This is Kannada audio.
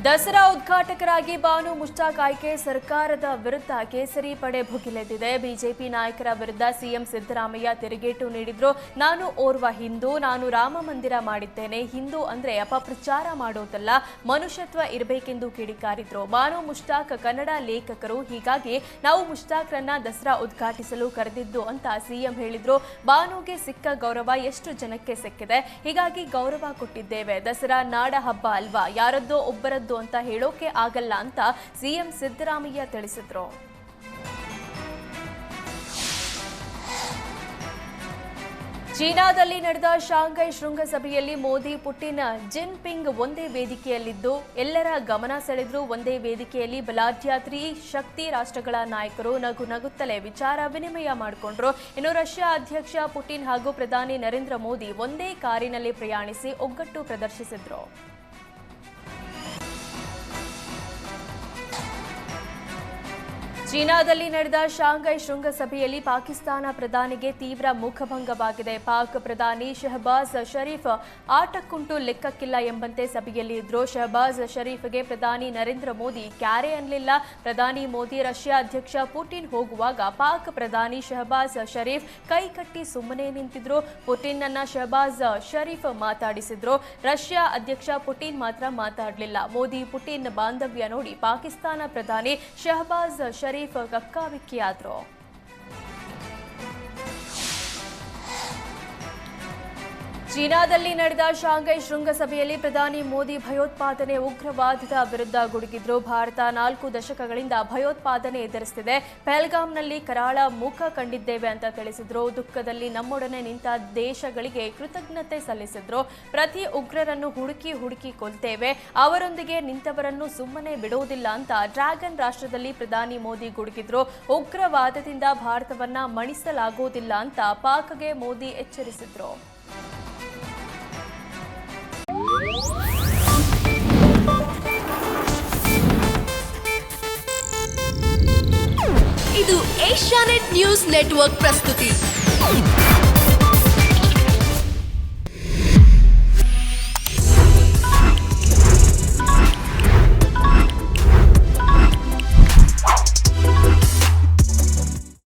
ದಸರಾ ಉದ್ಘಾಟಕರಾಗಿ ಬಾನು ಮುಷ್ತಾಕ್ ಆಯ್ಕೆ ಸರ್ಕಾರದ ವಿರುದ್ಧ ಕೇಸರಿ ಪಡೆ ಭುಗಿಲೆದ್ದಿದೆ. ಬಿಜೆಪಿ ನಾಯಕರ ವಿರುದ್ಧ ಸಿಎಂ ಸಿದ್ದರಾಮಯ್ಯ ತಿರುಗೇಟು ನೀಡಿದ್ರು. ನಾನು ಓರ್ವ ಹಿಂದೂ, ನಾನು ರಾಮ ಮಂದಿರ ಮಾಡಿದ್ದೇನೆ, ಹಿಂದೂ ಅಂದ್ರೆ ಅಪಪ್ರಚಾರ ಮಾಡೋದಲ್ಲ, ಮನುಷ್ಯತ್ವ ಇರಬೇಕೆಂದು ಕಿಡಿಕಾರಿದ್ರು. ಬಾನು ಮುಷ್ತಾಕ್ ಕನ್ನಡ ಲೇಖಕರು, ಹೀಗಾಗಿ ನಾವು ಮುಷ್ತಾಕ್ರನ್ನ ದಸರಾ ಉದ್ಘಾಟಿಸಲು ಕರೆದಿದ್ದು ಅಂತ ಸಿಎಂ ಹೇಳಿದ್ರು. ಬಾನುಗೆ ಸಿಕ್ಕ ಗೌರವ ಎಷ್ಟು ಜನಕ್ಕೆ ಸಿಕ್ಕಿದೆ, ಹೀಗಾಗಿ ಗೌರವ ಕೊಟ್ಟಿದ್ದೇವೆ. ದಸರಾ ನಾಡ ಹಬ್ಬ ಅಲ್ವಾ, ಯಾರದ್ದೋ ಒಬ್ಬರದ್ದು ಅಂತ ಹೇಳೋಕೆ ಆಗಲ್ಲ ಅಂತ ಸಿಎಂ ಸಿದ್ದರಾಮಯ್ಯ ತಿಳಿಸಿದ್ರು. ಚೀನಾದಲ್ಲಿ ನಡೆದ ಶಾಂಘೈ ಶೃಂಗಸಭೆಯಲ್ಲಿ ಮೋದಿ, ಪುಟಿನ್, ಜಿನ್ಪಿಂಗ್ ಒಂದೇ ವೇದಿಕೆಯಲ್ಲಿದ್ದು ಎಲ್ಲರ ಗಮನ ಸೆಳೆದ್ರು. ಒಂದೇ ವೇದಿಕೆಯಲ್ಲಿ ಬಲಾಢ್ಯ ಶಕ್ತಿ ರಾಷ್ಟ್ರಗಳ ನಾಯಕರು ನಗುತ್ತಲೇ ವಿಚಾರ ವಿನಿಮಯ ಮಾಡಿಕೊಂಡ್ರು. ಇನ್ನು ರಷ್ಯಾ ಅಧ್ಯಕ್ಷ ಪುಟಿನ್ ಹಾಗೂ ಪ್ರಧಾನಿ ನರೇಂದ್ರ ಮೋದಿ ಒಂದೇ ಕಾರಿನಲ್ಲಿ ಪ್ರಯಾಣಿಸಿ ಒಗ್ಗಟ್ಟು ಪ್ರದರ್ಶಿಸಿದ್ರು. ಚೀನಾದಲ್ಲಿ ನಡೆದ ಶಾಂಘೈ ಶೃಂಗಸಭೆಯಲ್ಲಿ ಪಾಕಿಸ್ತಾನ ಪ್ರಧಾನಿಗೆ ತೀವ್ರ ಮುಖಭಂಗವಾಗಿದೆ. ಪಾಕ್ ಪ್ರಧಾನಿ ಶಹಬಾಜ್ ಶರೀಫ್ ಆಟಕ್ಕುಂಟು ಲೆಕ್ಕಕ್ಕಿಲ್ಲ ಎಂಬಂತೆ ಸಭೆಯಲ್ಲಿ ಇದ್ರು. ಶಹಬಾಜ್ ಶರೀಫ್ಗೆ ಪ್ರಧಾನಿ ನರೇಂದ್ರ ಮೋದಿ ಕ್ಯಾರೆ ಅನ್ನಲಿಲ್ಲ. ಪ್ರಧಾನಿ ಮೋದಿ ರಷ್ಯಾ ಅಧ್ಯಕ್ಷ ಪುಟಿನ್ ಹೋಗುವಾಗ ಪಾಕ್ ಪ್ರಧಾನಿ ಶಹಬಾಜ್ ಶರೀಫ್ ಕೈ ಕಟ್ಟಿ ಸುಮ್ಮನೆ ನಿಂತಿದ್ರು. ಪುಟಿನ್ ಅನ್ನ ಶಹಬಾಜ್ ಶರೀಫ್ ಮಾತಾಡಿಸಿದ್ರು. ರಷ್ಯಾ ಅಧ್ಯಕ್ಷ ಪುಟಿನ್ ಮಾತ್ರ ಮಾತಾಡಲಿಲ್ಲ. ಮೋದಿ ಪುಟಿನ್ ಬಾಂಧವ್ಯ ನೋಡಿ ಪಾಕಿಸ್ತಾನ ಪ್ರಧಾನಿ ಶಹಬಾಜ್ ಶರೀಫ್ ಕಕ್ಕಾಬಿಕ್ಕಿಯಾದ್ರು. ಚೀನಾದಲ್ಲಿ ನಡೆದ ಶಾಂಘೈ ಶೃಂಗಸಭೆಯಲ್ಲಿ ಪ್ರಧಾನಿ ಮೋದಿ ಭಯೋತ್ಪಾದನೆ, ಉಗ್ರವಾದದ ವಿರುದ್ಧ ಗುಡುಗಿದ್ರು. ಭಾರತ 4 ದಶಕಗಳಿಂದ ಭಯೋತ್ಪಾದನೆ ಎದುರಿಸುತ್ತಿದೆ, ಪಹಲ್ಗಾಮ್ನಲ್ಲಿ ಕರಾಳ ಮುಖ ಕಂಡಿದ್ದೇವೆ ಅಂತ ತಿಳಿಸಿದ್ರು. ದುಃಖದಲ್ಲಿ ನಮ್ಮೊಡನೆ ನಿಂತ ದೇಶಗಳಿಗೆ ಕೃತಜ್ಞತೆ ಸಲ್ಲಿಸಿದ್ರು. ಪ್ರತಿ ಉಗ್ರರನ್ನು ಹುಡುಕಿ ಕೊಲ್ತೇವೆ, ಅವರೊಂದಿಗೆ ನಿಂತವರನ್ನು ಸುಮ್ಮನೆ ಬಿಡೋದಿಲ್ಲ ಅಂತ ಡ್ರ್ಯಾಗನ್ ರಾಷ್ಟ್ರದಲ್ಲಿ ಪ್ರಧಾನಿ ಮೋದಿ ಗುಡುಗಿದ್ರು. ಉಗ್ರವಾದದಿಂದ ಭಾರತವನ್ನ ಮಣಿಸಲಾಗುವುದಿಲ್ಲ ಅಂತ ಪಾಕ್ಗೆ ಮೋದಿ ಎಚ್ಚರಿಸಿದ್ರು. ಇದು ಏಷ್ಯಾನೆಟ್ ನ್ಯೂಸ್ ನೆಟ್ವರ್ಕ್ ಪ್ರಸ್ತುತಿ.